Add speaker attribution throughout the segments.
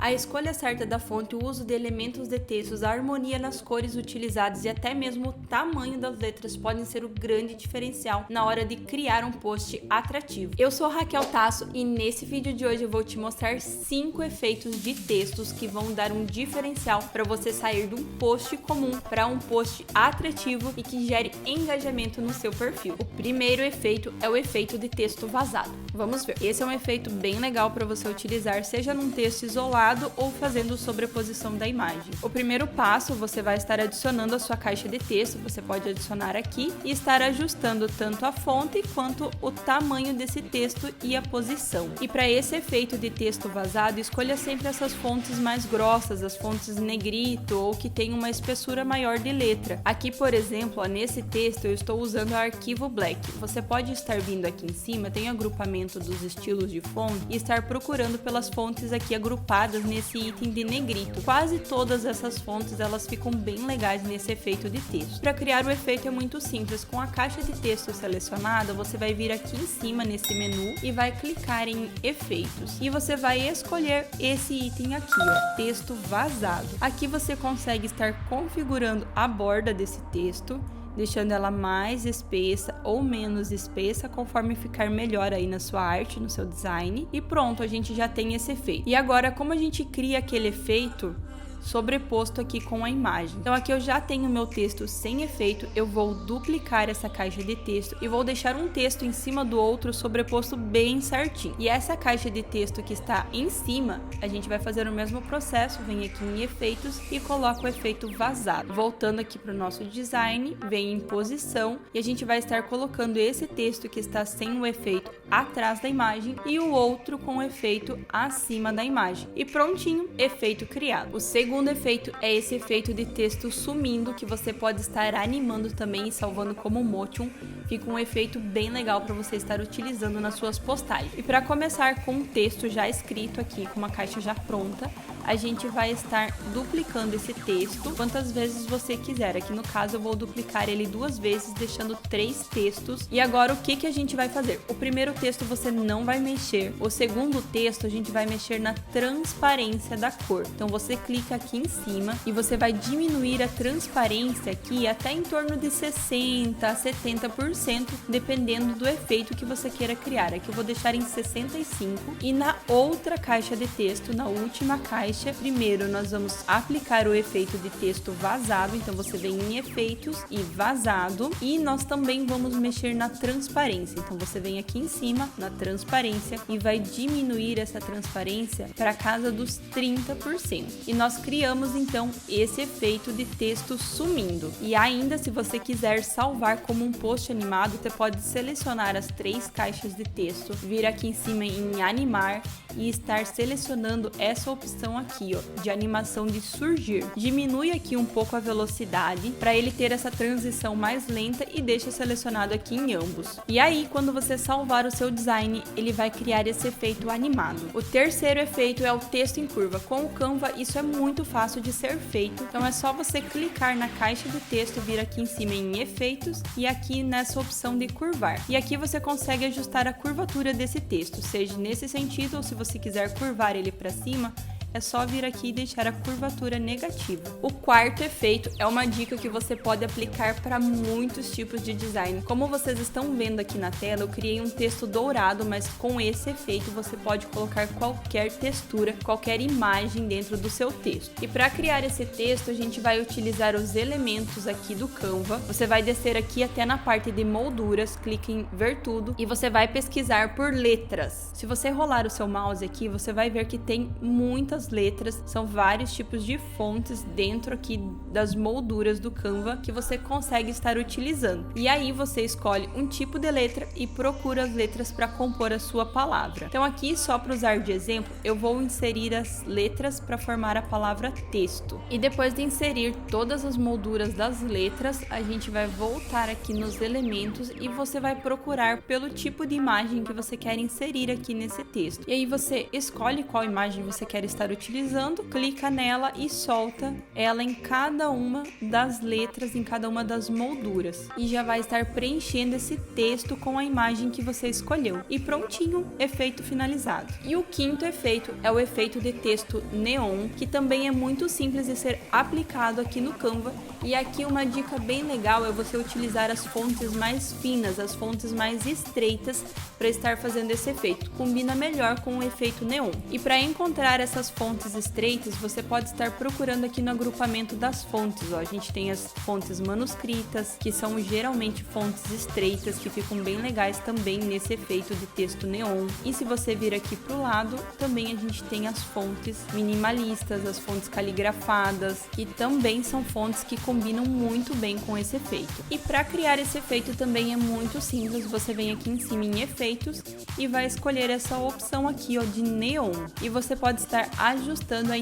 Speaker 1: A escolha certa da fonte, o uso de elementos de textos, a harmonia nas cores utilizadas e até mesmo o tamanho das letras podem ser o grande diferencial na hora de criar um post atrativo. Eu sou Raquel Tasso e nesse vídeo de hoje eu vou te mostrar 5 efeitos de textos que vão dar um diferencial para você sair de um post comum para um post atrativo e que gere engajamento no seu perfil. O primeiro efeito é o efeito de texto vazado. Vamos ver. Esse é um efeito bem legal para você utilizar, seja num texto isolado ou fazendo sobreposição da imagem. O primeiro passo, você vai estar adicionando a sua caixa de texto, você pode adicionar aqui e estar ajustando tanto a fonte quanto o tamanho desse texto e a posição. E para esse efeito de texto vazado, escolha sempre essas fontes mais grossas, as fontes negrito ou que tem uma espessura maior de letra. Aqui, por exemplo, nesse texto eu estou usando o arquivo Black. Você pode estar vindo aqui em cima, tem agrupamento dos estilos de fonte e estar procurando pelas fontes aqui agrupadas nesse item de negrito. Quase todas essas fontes elas ficam bem legais nesse efeito de texto. Para criar o efeito é muito simples. Com a caixa de texto selecionada, você vai vir aqui em cima nesse menu e vai clicar em efeitos. E você vai escolher esse item aqui, ó, texto vazado. Aqui você consegue estar configurando a borda desse texto, deixando ela mais espessa ou menos espessa, conforme ficar melhor aí na sua arte, no seu design. E pronto, a gente já tem esse efeito. E agora, como a gente cria aquele efeito sobreposto aqui com a imagem? Então aqui eu já tenho meu texto sem efeito, eu vou duplicar essa caixa de texto e vou deixar um texto em cima do outro sobreposto bem certinho. E essa caixa de texto que está em cima, a gente vai fazer o mesmo processo, vem aqui em efeitos e coloca o efeito vazado. Voltando aqui para o nosso design, vem em posição e a gente vai estar colocando esse texto que está sem o efeito atrás da imagem e o outro com o efeito acima da imagem. E prontinho, efeito criado. O segundo efeito é esse efeito de texto sumindo, que você pode estar animando também e salvando como motion. Fica um efeito bem legal para você estar utilizando nas suas postagens. E para começar com um texto já escrito aqui, com uma caixa já pronta, a gente vai estar duplicando esse texto quantas vezes você quiser. Aqui no caso eu vou duplicar ele 2 vezes, deixando 3 textos. E agora o que a gente vai fazer? O primeiro texto você não vai mexer. O segundo texto a gente vai mexer na transparência da cor. Então você clica aqui em cima e você vai diminuir a transparência aqui até em torno de 60% a 70%, dependendo do efeito que você queira criar. Aqui eu vou deixar em 65%. E na outra caixa de texto, na última caixa, primeiro nós vamos aplicar o efeito de texto vazado. Então você vem em efeitos e vazado, e nós também vamos mexer na transparência. Então você vem aqui em cima na transparência e vai diminuir essa transparência para casa dos 30%. E nós criamos então esse efeito de texto sumindo. E ainda, se você quiser salvar como um post animado, você pode selecionar as 3 caixas de texto, vir aqui em cima em animar e estar selecionando essa opção aqui, ó, de animação de surgir. Diminui aqui um pouco a velocidade para ele ter essa transição mais lenta e deixa selecionado aqui em ambos. E aí, quando você salvar o seu design, ele vai criar esse efeito animado. O terceiro efeito é o texto em curva. Com o Canva, isso é muito fácil de ser feito. Então é só você clicar na caixa de texto, vir aqui em cima em efeitos e aqui nessa opção de curvar. E aqui você consegue ajustar a curvatura desse texto, seja nesse sentido ou se você quiser curvar ele para cima, é só vir aqui e deixar a curvatura negativa. O quarto efeito é uma dica que você pode aplicar para muitos tipos de design. Como vocês estão vendo aqui na tela, eu criei um texto dourado, mas com esse efeito você pode colocar qualquer textura, qualquer imagem dentro do seu texto. E para criar esse texto, a gente vai utilizar os elementos aqui do Canva. Você vai descer aqui até na parte de molduras, clique em ver tudo e você vai pesquisar por letras. Se você rolar o seu mouse aqui, você vai ver que tem muitas letras, são vários tipos de fontes dentro aqui das molduras do Canva que você consegue estar utilizando. E aí você escolhe um tipo de letra e procura as letras para compor a sua palavra. Então aqui, só para usar de exemplo, eu vou inserir as letras para formar a palavra texto. E depois de inserir todas as molduras das letras, a gente vai voltar aqui nos elementos e você vai procurar pelo tipo de imagem que você quer inserir aqui nesse texto. E aí você escolhe qual imagem você quer estar agora utilizando, clica nela e solta ela em cada uma das letras, em cada uma das molduras. E já vai estar preenchendo esse texto com a imagem que você escolheu. E prontinho, efeito finalizado. E o quinto efeito é o efeito de texto neon, que também é muito simples de ser aplicado aqui no Canva. E aqui uma dica bem legal é você utilizar as fontes mais finas, as fontes mais estreitas para estar fazendo esse efeito. Combina melhor com o efeito neon. E para encontrar essas fontes estreitas, você pode estar procurando aqui no agrupamento das fontes. Ó, a gente tem as fontes manuscritas, que são geralmente fontes estreitas, que ficam bem legais também nesse efeito de texto neon. E se você vir aqui para o lado, também a gente tem as fontes minimalistas, as fontes caligrafadas, que também são fontes que combinam muito bem com esse efeito. E para criar esse efeito também é muito simples, você vem aqui em cima em efeitos e vai escolher essa opção aqui, ó, de neon. E você pode estar ajustando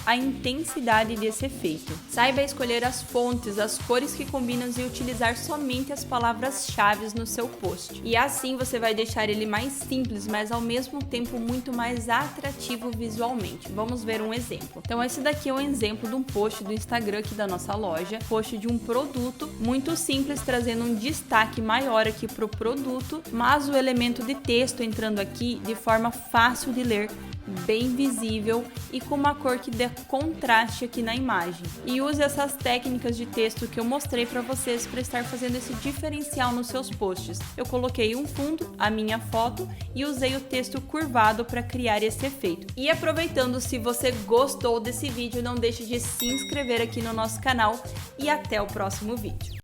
Speaker 1: a intensidade desse efeito. Saiba escolher as fontes, as cores que combinam e utilizar somente as palavras-chave no seu post. E assim você vai deixar ele mais simples, mas ao mesmo tempo muito mais atrativo visualmente. Vamos ver um exemplo. Então esse daqui é um exemplo de um post do Instagram aqui da nossa loja, post de um produto muito simples, trazendo um destaque maior aqui para o produto, mas o elemento de texto entrando aqui de forma fácil de ler, bem visível e com uma cor que dê contraste aqui na imagem. E use essas técnicas de texto que eu mostrei para vocês para estar fazendo esse diferencial nos seus posts. Eu coloquei um fundo, a minha foto e usei o texto curvado para criar esse efeito. E aproveitando, se você gostou desse vídeo, não deixe de se inscrever aqui no nosso canal e até o próximo vídeo.